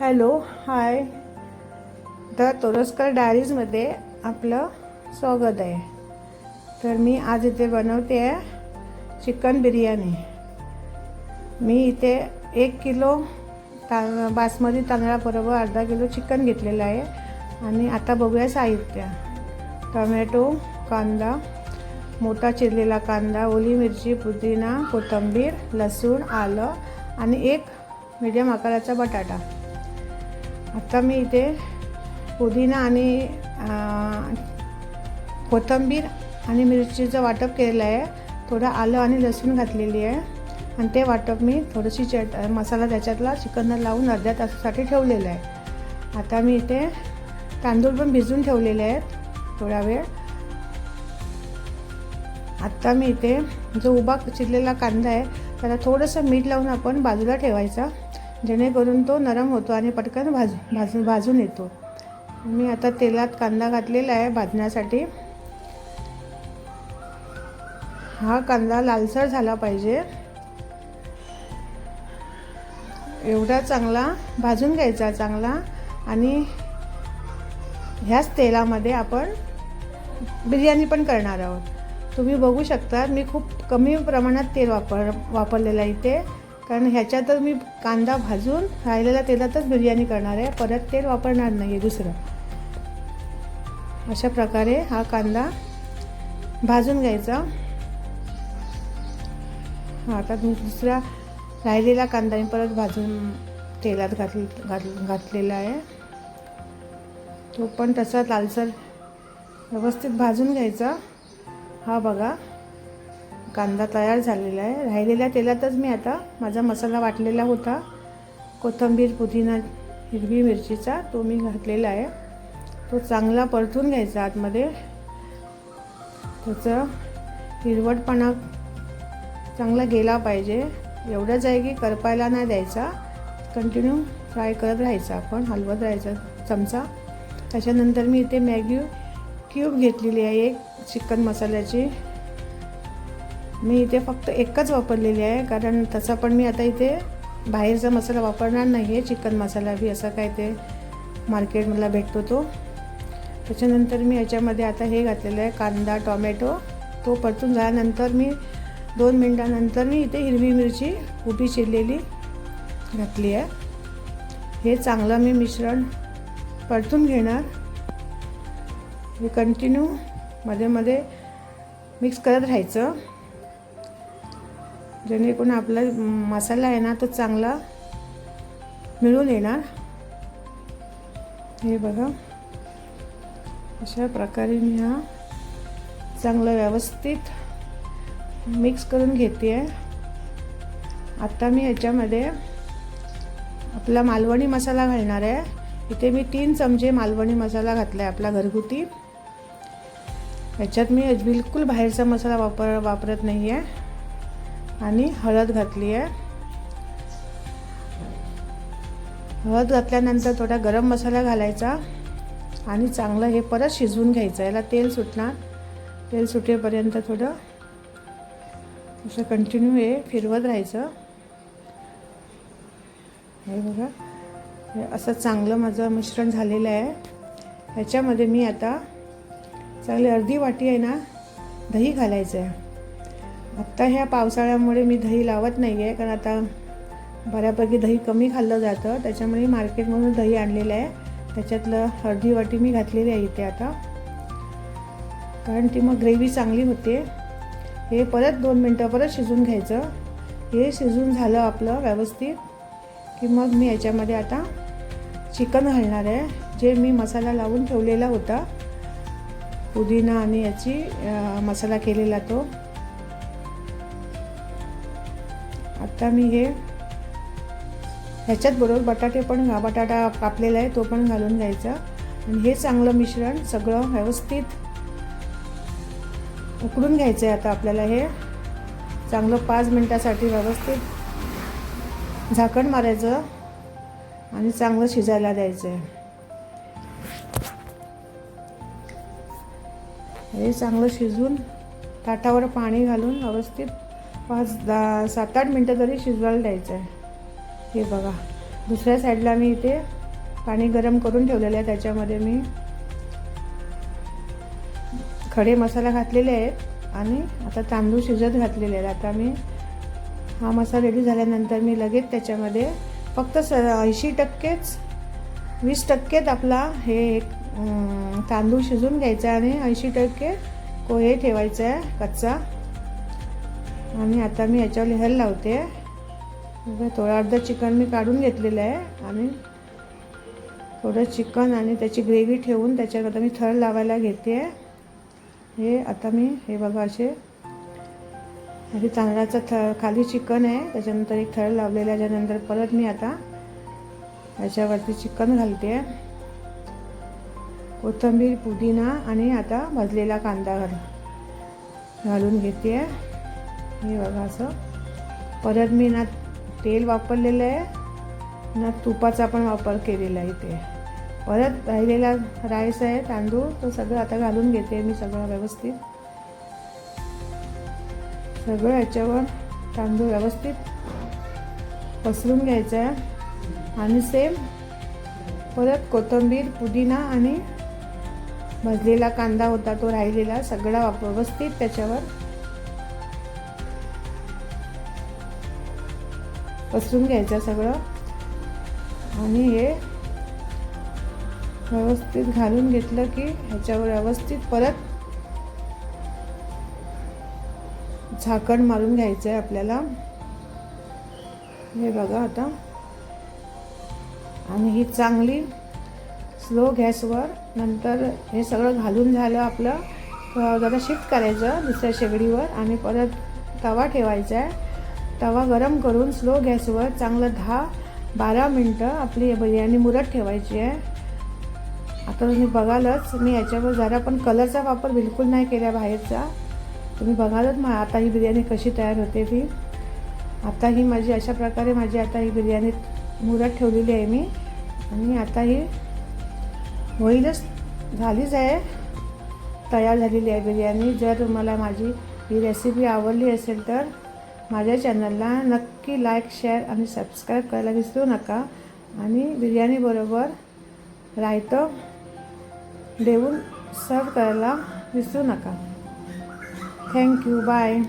Hello hi the Toraskar डायरीजमध्ये आपलं स्वागत आहे. तर मी आज इथे बनवते आहे चिकन बिर्याणी. मी इथे 1 किलो बासमती तांदळाबरोबर अर्धा किलो चिकन घेतलेलं आहे. आणि आता बघूया साहित्य. टोमॅटो, कांदा, मोठा चिरलेला कांदा, ओली मिरची, पुदिना, कोथिंबीर, लसूण, आलं आणि एक मीडियम आकाराचा बटाटा. आता मी इथे पुदिना आणि कोथिंबीर आणि मिरचीचं वाटप केलेलं आहे. थोडं आलं आणि लसूण घातलेली आहे आणि ते वाटप मी थोडीशी मसाला त्याच्यातला चिकनला लावून अर्ध्या तासासाठी ठेवलेलं आहे. आता मी इथे तांदूळ पण भिजवून ठेवलेले आहेत थोडा वेळ. आत्ता मी इथे जो उभा चिरलेला कांदा आहे त्याला थोडंसं मीठ लावून आपण बाजूला ठेवायचा, जेणेकरून तो नरम होतो आणि पटकन भाजून येतो. मी आता तेलात कांदा घातलेला आहे भाजण्यासाठी. हा कांदा लालसर झाला पाहिजे, एवढा चांगला भाजून घ्यायचा चांगला. आणि ह्याच तेलामध्ये आपण बिर्याणी पण करणार आहोत. तुम्ही बघू शकता मी खूप कमी प्रमाणात तेल वापरलेलं आहे इथे, कारण ह्याच्यातच मी कांदा भाजून राहिलेल्या तेलातच बिर्याणी करणार आहे, परत तेल वापरणार नाही आहे दुसरं. अशा प्रकारे हा कांदा भाजून घ्यायचा. आता दुसरा राहिलेला कांदा मी परत भाजून तेलात घातलेला आहे. तो पण तसा लालसर व्यवस्थित भाजून घ्यायचा. हा बघा कांदा तयार झालेला आहे. राहिलेल्या तेलातच मी आता माझा मसाला वाटलेला होता, कोथिंबीर, पुदिना, हिरवी मिरचीचा, तो मी घातलेला आहे. तो चांगला परतून घ्यायचा आतमध्ये. त्याचं हिरवटपणा चांगला गेला पाहिजे. एवढंच आहे की करपायला नाही द्यायचा, कंटिन्यू फ्राय करत राहायचं, आपण हलवत राहायचं चमचा. त्याच्यानंतर मी इथे मॅगी क्यूब घेतलेली आहे एक चिकन मसाल्याची. मी इथे फक्त एकच वापरलेली आहे, कारण तसा पण मी आता इथे बाहेरचा मसाला वापरणार नाही आहे. चिकन मसाला बी असा काय ते मार्केटमधला भेटतो तो. त्याच्यानंतर मी याच्यामध्ये आता हे घातलेलं आहे कांदा, टोमॅटो. तो परतून झाल्यानंतर मी 2 मिनटानंतर मी इथे हिरवी मिरची उभी चिरलेली घातली आहे. हे चांगलं मी मिश्रण परतून घेणार. हे कंटिन्यू मध्ये मध्ये मिक्स करत राहायचं, जेणेकरून आपला मसाला आहे ना तो चांगला मिळून येणार. हे बघा अशा प्रकारे मी हा चांगलं व्यवस्थित मिक्स करून घेते आहे. आता मी ह्याच्यामध्ये आपला मालवणी मसाला घालणार आहे. इथे मी 3 चमचे मालवणी मसाला घातला आहे आपला घरगुती. ह्याच्यात मी बिलकुल बाहेरचा मसाला वापरत नाही आहे. आणि हळद घातली आहे. हळद घातल्यानंतर थोडा गरम मसाला घालायचा आणि चांगलं हे परत शिजवून घ्यायचं. याला तेल सुटणार, तेल सुटेपर्यंत थोडं असं कंटिन्यू हे फिरवत राहायचं. हे बघा हे असं चांगलं माझं मिश्रण झालेलं आहे. ह्याच्यामध्ये मी आता चांगली अर्धी वाटी आहे ना दही घालायचं आहे. आत्ता ह्या पावसाळ्यामुळे मी दही लावत नाही आहे, कारण आता बऱ्यापैकी दही कमी खाल्लं जातं. त्याच्यामुळे मार्केटमधून दही आणलेलं आहे, त्याच्यातलं अर्धी वाटी मी घातलेली आहे इथे आता, कारण ती मग ग्रेव्ही चांगली होते. हे परत 2 मिनटं परत शिजवून घ्यायचं. हे शिजून झालं आपलं व्यवस्थित की मग मी याच्यामध्ये आता चिकन घालणार आहे, जे मी मसाला लावून ठेवलेला होता, पुदिना आणि याची मसाला केलेला तो. आता मी हे ह्याच्यात बरोबर बटाटा कापलेला आहे तो पण घालून घ्यायचा. आणि हे चांगलं मिश्रण सगळं व्यवस्थित उकळून घ्यायचं आहे. आता आपल्याला हे चांगलं 5 मिनटासाठी व्यवस्थित झाकण मारायचं आणि चांगलं शिजायला द्यायचं आहे. हे चांगलं शिजून ताटावर पाणी घालून व्यवस्थित 7-8 मिनटं तरी शिजवायला द्यायचं आहे. हे बघा दुसऱ्या साईडला मी इथे पाणी गरम करून ठेवलेलं आहे, त्याच्यामध्ये मी खडे मसाला घातलेले आहेत आणि आता तांदूळ शिजत घातलेले आहेत. आता मी हा मसाला रेडी झाल्यानंतर मी लगेच त्याच्यामध्ये फक्त 80%, 20% आपला हे तांदूळ शिजून घ्यायचा आणि 80% पोहे ठेवायचा आहे कच्चा. आणि आता मी याच्यावर लेहर लावते. थोडं अर्ध चिकन मी काढून घेतलेलं आहे आणि थोडं चिकन आणि त्याची ग्रेव्ही ठेवून त्याच्यावर आता मी थर लावायला घेते. हे आता मी हे बघा असे आधी तांदळाचा थर, खाली चिकन आहे, त्याच्यानंतर एक थर लावलेला आहे. त्याच्यानंतर परत मी आता याच्यावरती चिकन घालते, कोथिंबीर, पुदिना आणि आता भाजलेला कांदा घालून घेते. हे बघा असं. परत मी ना तेल वापरलेलं आहे ना तुपाचा पण वापर केलेला आहे इथे. परत राहिलेला राईस आहे, तांदूळ, तो सगळं आता घालून घेते मी सगळं व्यवस्थित. सगळं याच्यावर तांदूळ व्यवस्थित पसरून घ्यायचं आहे आणि सेम परत कोथिंबीर, पुदिना आणि भाजलेला कांदा होता तो राहिलेला सगळा व्यवस्थित त्याच्यावर पसरून घ्यायचं सगळं. आणि हे व्यवस्थित घालून घेतलं की ह्याच्यावर व्यवस्थित परत झाकण मारून घ्यायचं आहे आपल्याला. हे बघा आता. आणि ही चांगली स्लो गॅसवर नंतर हे सगळं घालून झालं आपलं जरा शिफ्ट करायचं दुसऱ्या शेगडीवर आणि परत तवा ठेवायचा आहे. तवा गरम करून स्लो गॅसवर चांगलं 10-12 मिनटं आपली बिर्याणी मुरत ठेवायची आहे. आता तुम्ही बघालच मी याच्यावर जरा पण कलरचा वापर बिलकुल नाही केला बाहेरचा. तुम्ही बघालच मग आता ही बिर्याणी कशी तयार होते ती. आता ही माझी अशा प्रकारे माझी आता ही बिर्याणी मुरत ठेवलेली आहे मी. आणि आता ही होईलच, झालीच आहे, तयार झालेली आहे बिर्याणी. जर तुम्हाला माझी ही रेसिपी आवडली असेल तर माझ्या चॅनलला नक्की लाईक, शेअर आणि सबस्क्राईब करायला विसरू नका. आणि बिर्याणीबरोबर रायतं देऊन सर्व करायला विसरू नका. थँक्यू. बाय.